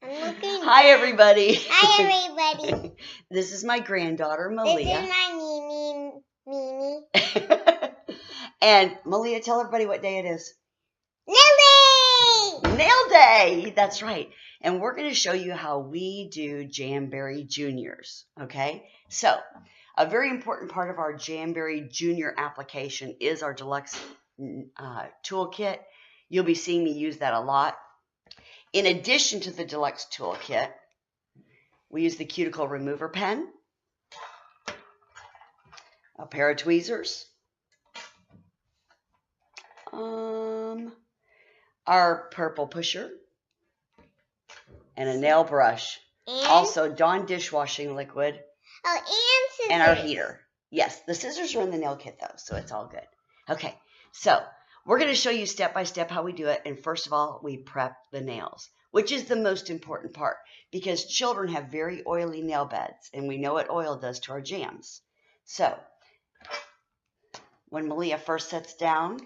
Hi, everybody. Hi, everybody. This is my granddaughter, Meleah. This is my Mimi. And Meleah, tell everybody what day it is. Nail Day! Nail Day! That's right. And we're going to show you how we do Jamberry Juniors. Okay? So, a very important part of our Jamberry Junior application is our deluxe toolkit. You'll be seeing me use that a lot. In addition to the deluxe toolkit, we use the cuticle remover pen, a pair of tweezers, our purple pusher, and a nail brush. Also, Dawn dishwashing liquid. Oh, and scissors. And our heater. Yes, the scissors are in the nail kit, though, so it's all good. Okay, so we're going to show you step by step how we do it. And first of all, we prep the nails, which is the most important part because children have very oily nail beds, and we know what oil does to our jams. So when Meleah first sits down,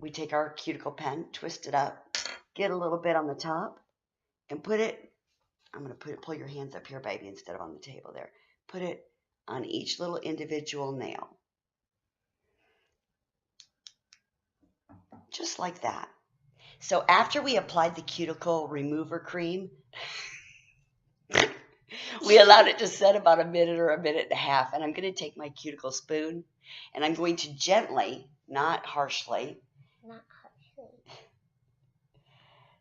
we take our cuticle pen, twist it up, get a little bit on the top, and put it, I'm going to pull your hands up here, baby, instead of on the table there. Put it on each little individual nail. Just like that. So after we applied the cuticle remover cream, we allowed it to set about a minute or a minute and a half. And I'm going to take my cuticle spoon and I'm going to gently, not harshly,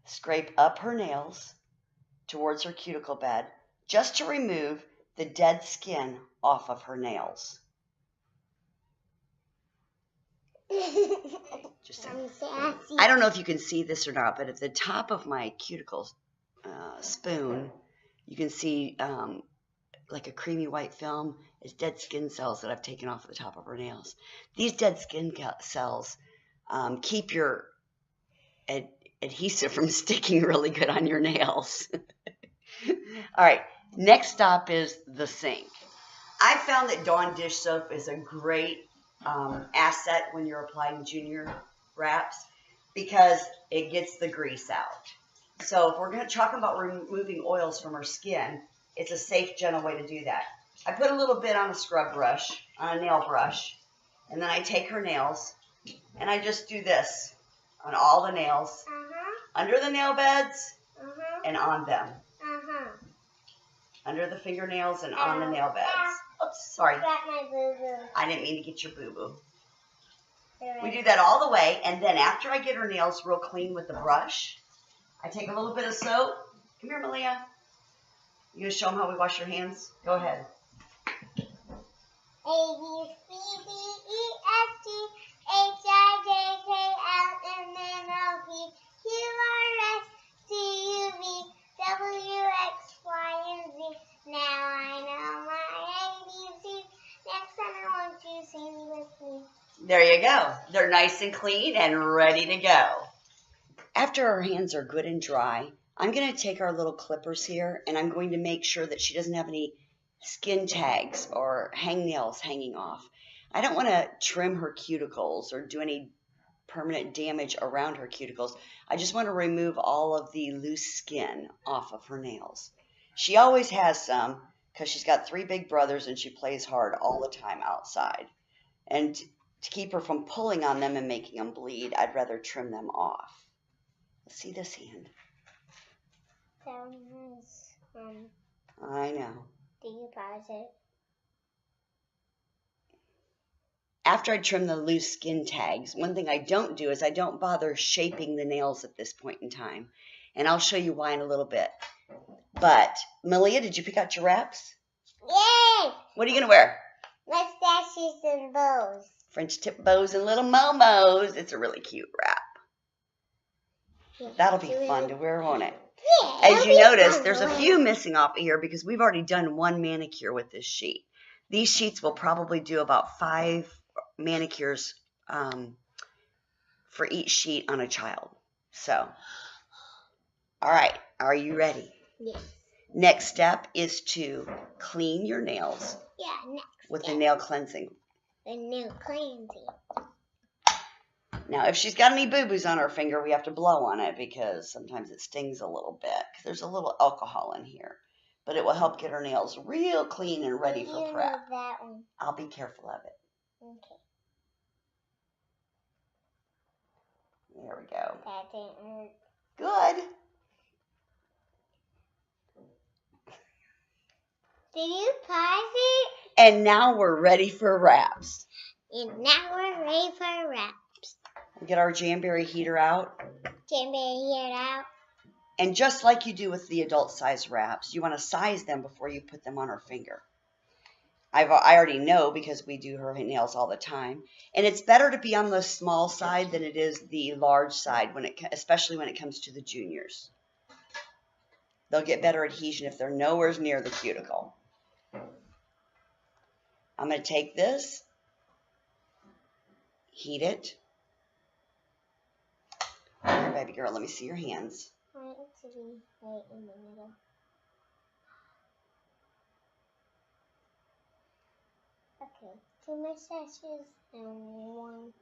scrape up her nails towards her cuticle bed just to remove the dead skin off of her nails. I don't know if you can see this or not, but at the top of my cuticle spoon, you can see like a creamy white film. It's dead skin cells that I've taken off the top of her nails. These dead skin cells keep your adhesive from sticking really good on your nails. All right, next stop is the sink. I found that Dawn dish soap is a great asset when you're applying junior wraps because it gets the grease out. So if we're going to talk about removing oils from our skin, it's a safe, gentle way to do that. I put a little bit on a scrub brush, on a nail brush, and then I take her nails and I just do this on all the nails, under the nail beds and on them. Under the fingernails and on the nail beds. Oops, sorry. I didn't mean to get your boo-boo. We do that all the way, and then after I get her nails real clean with the brush, I take a little bit of soap. Come here, Meleah. You going to show them how we wash your hands? Go ahead. Now I know my ABC. Next time I want you to sing with me. There you go. They're nice and clean and ready to go. After our hands are good and dry, I'm going to take our little clippers here and I'm going to make sure that she doesn't have any skin tags or hangnails hanging off. I don't want to trim her cuticles or do any permanent damage around her cuticles. I just want to remove all of the loose skin off of her nails. She always has some because she's got 3 big brothers and she plays hard all the time outside. And to keep her from pulling on them and making them bleed, I'd rather trim them off. Let's see this hand. I know. Do you pause it? After I trim the loose skin tags, one thing I don't do is I don't bother shaping the nails at this point in time. And I'll show you why in a little bit. But, Meleah, did you pick out your wraps? Yay! What are you going to wear? Mustaches and bows. French tip bows and little momos. It's a really cute wrap. Yeah, that'll be fun to wear, won't it? Yeah, As you notice, there's a few missing off of here because we've already done 1 manicure with this sheet. These sheets will probably do about 5 manicures for each sheet on a child. So, all right, are you ready? Yes. Next step is to clean your nails with the nail cleansing. The nail cleansing. Now, if she's got any boo-boos on her finger, we have to blow on it because sometimes it stings a little bit. 'Cause there's a little alcohol in here. But it will help get her nails real clean and ready for prep. That one. I'll be careful of it. Okay. There we go. That didn't hurt. Good. Did you pause it? And now we're ready for wraps. And now we're ready for wraps. We'll get our Jamberry heater out. Jamberry heater out. And just like you do with the adult size wraps, you want to size them before you put them on her finger. I already know because we do her nails all the time. And it's better to be on the small side than it is the large side, especially when it comes to the juniors. They'll get better adhesion if they're nowhere near the cuticle. I'm going to take this, heat it. Here, baby girl, let me see your hands. Right in the middle. Okay, 2 mustaches and 1.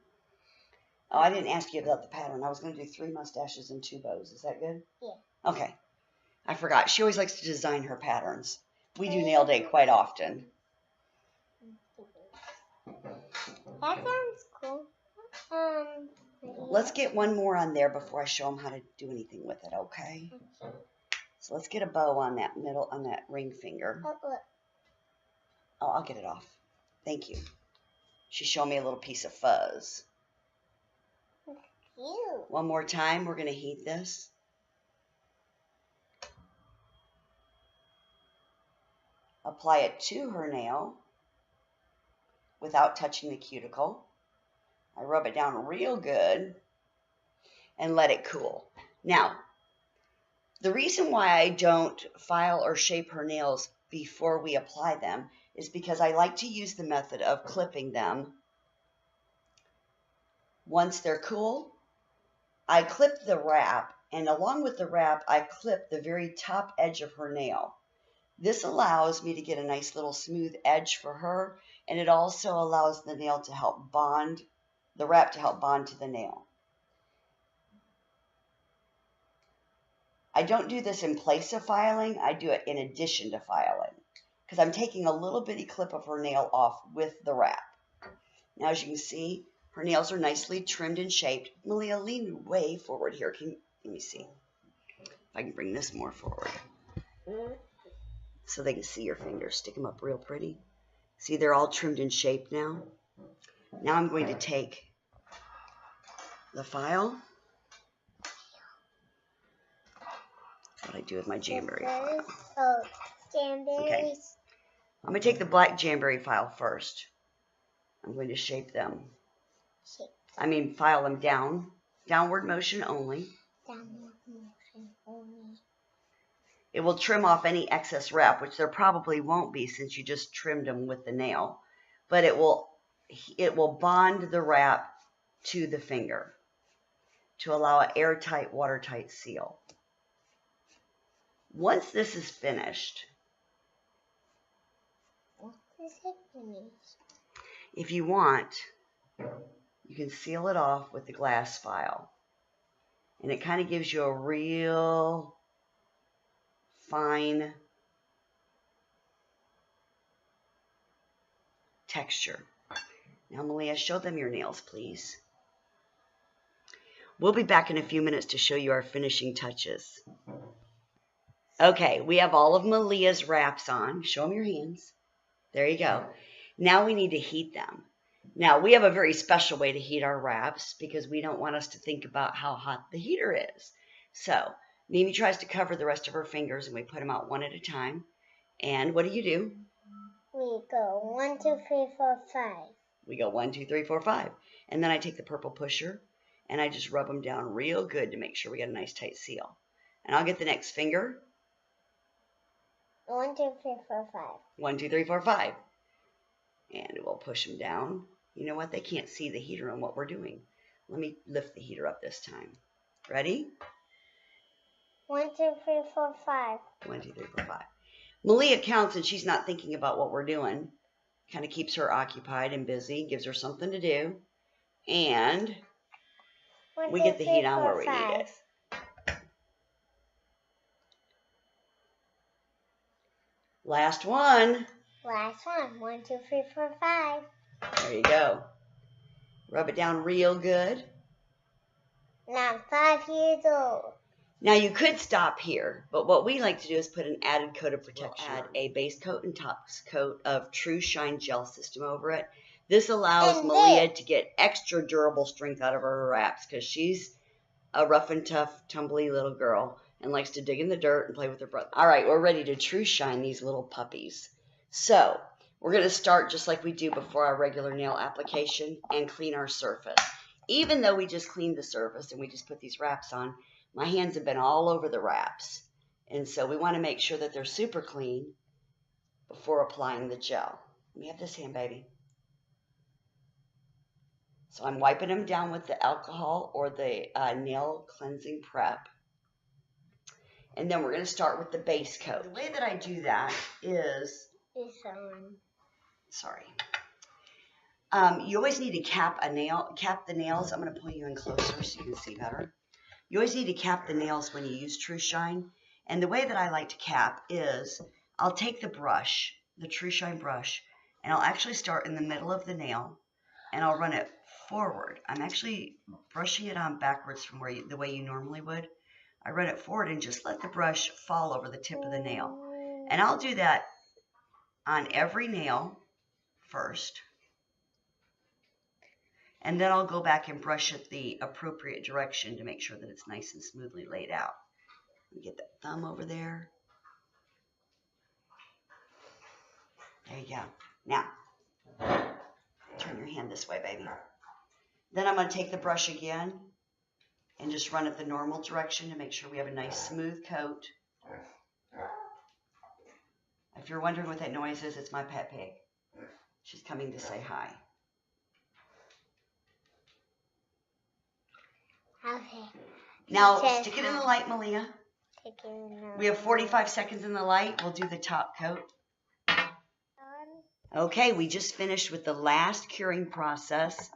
Oh, I didn't ask you about the pattern. I was going to do 3 mustaches and 2 bows. Is that good? Yeah. Okay. I forgot. She always likes to design her patterns. We do nail day quite often. That sounds cool. Let's get one more on there before I show them how to do anything with it, okay? So let's get a bow on that ring finger. Oh, I'll get it off. Thank you. She's showing me a little piece of fuzz. Cute. One more time, we're going to heat this. Apply it to her nail without touching the cuticle. I rub it down real good and let it cool. Now, the reason why I don't file or shape her nails before we apply them is because I like to use the method of clipping them. Once they're cool, I clip the wrap, and along with the wrap, I clip the very top edge of her nail. This allows me to get a nice little smooth edge for her, and it also allows the nail to help bond, the wrap to help bond to the nail. I don't do this in place of filing, I do it in addition to filing, because I'm taking a little bitty clip of her nail off with the wrap. Now, as you can see, her nails are nicely trimmed and shaped. Meleah, lean way forward here. Let me see if I can bring this more forward so they can see your fingers. Stick them up real pretty. See, they're all trimmed and shaped now. Now I'm going to take the file. That's what I do with my Jamberry file. Oh, Jamberries. Okay. I'm going to take the black Jamberry file first. I'm going to shape them. File them down. Downward motion only. Downward motion only. It will trim off any excess wrap, which there probably won't be since you just trimmed them with the nail. But it will bond the wrap to the finger to allow an airtight, watertight seal. Once this is finished, if you want, you can seal it off with the glass file. And it kind of gives you a real fine texture. Now, Meleah, show them your nails, please. We'll be back in a few minutes to show you our finishing touches. Okay, we have all of Meleah's wraps on. Show them your hands. There you go. Now we need to heat them. Now, we have a very special way to heat our wraps because we don't want us to think about how hot the heater is. So, Mimi tries to cover the rest of her fingers, and we put them out one at a time. And what do? We go 1, 2, 3, 4, 5. We go 1, 2, 3, 4, 5. And then I take the purple pusher, and I just rub them down real good to make sure we get a nice tight seal. And I'll get the next finger. 1, 2, 3, 4, 5. 1, 2, 3, 4, 5. And we'll push them down. You know what? They can't see the heater on what we're doing. Let me lift the heater up this time. Ready? 1, 2, 3, 4, 5. 1, 2, 3, 4, 5. Meleah counts and she's not thinking about what we're doing. Kind of keeps her occupied and busy, gives her something to do. And 1, We 2, get the 3, heat on 4, where we need 5. it. Last one. Last one. 1, 2, 3, 4, 5. There you go. Rub it down real good. Now I'm 5 years old. Now you could stop here, but what we like to do is put an added coat of protection. We'll add a base coat and top coat of True Shine Gel System over it. This allows Meleah to get extra durable strength out of her wraps because she's a rough and tough, tumbly little girl and likes to dig in the dirt and play with her brother. All right, we're ready to True Shine these little puppies. So we're going to start just like we do before our regular nail application and clean our surface. Even though we just cleaned the surface and we just put these wraps on, my hands have been all over the wraps. And so we want to make sure that they're super clean before applying the gel. Let me have this hand, baby. So I'm wiping them down with the alcohol or the nail cleansing prep. And then we're going to start with the base coat. The way that I do that is... Sorry. You always need to cap the nails. I'm going to pull you in closer so you can see better. You always need to cap the nails when you use True Shine. And the way that I like to cap is I'll take the brush, the True Shine brush, and I'll actually start in the middle of the nail, and I'll run it forward. I'm actually brushing it on backwards from the way you normally would. I run it forward and just let the brush fall over the tip of the nail. And I'll do that on every nail first. And then I'll go back and brush it the appropriate direction to make sure that it's nice and smoothly laid out. Let me get that thumb over there. There you go. Now, turn your hand this way, baby. Then I'm going to take the brush again and just run it the normal direction to make sure we have a nice smooth coat. If you're wondering what that noise is, it's my pet pig. She's coming to say hi. Okay. Now, stick it in the light, Meleah. We have 45 seconds in the light. We'll do the top coat. Okay, we just finished with the last curing process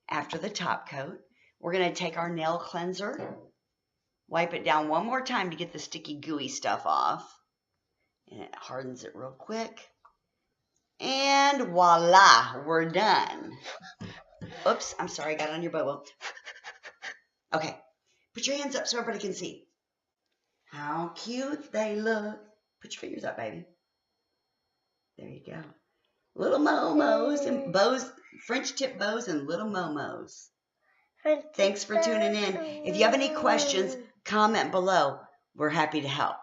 after the top coat. We're going to take our nail cleanser, wipe it down one more time to get the sticky, gooey stuff off. And it hardens it real quick. And voila, we're done. Oops, I'm sorry, I got it on your bobo. Okay, put your hands up so everybody can see. How cute they look. Put your fingers up, baby. There you go. Little momos and bows, French tip bows and little momos. Thanks for tuning in. If you have any questions, comment below. We're happy to help.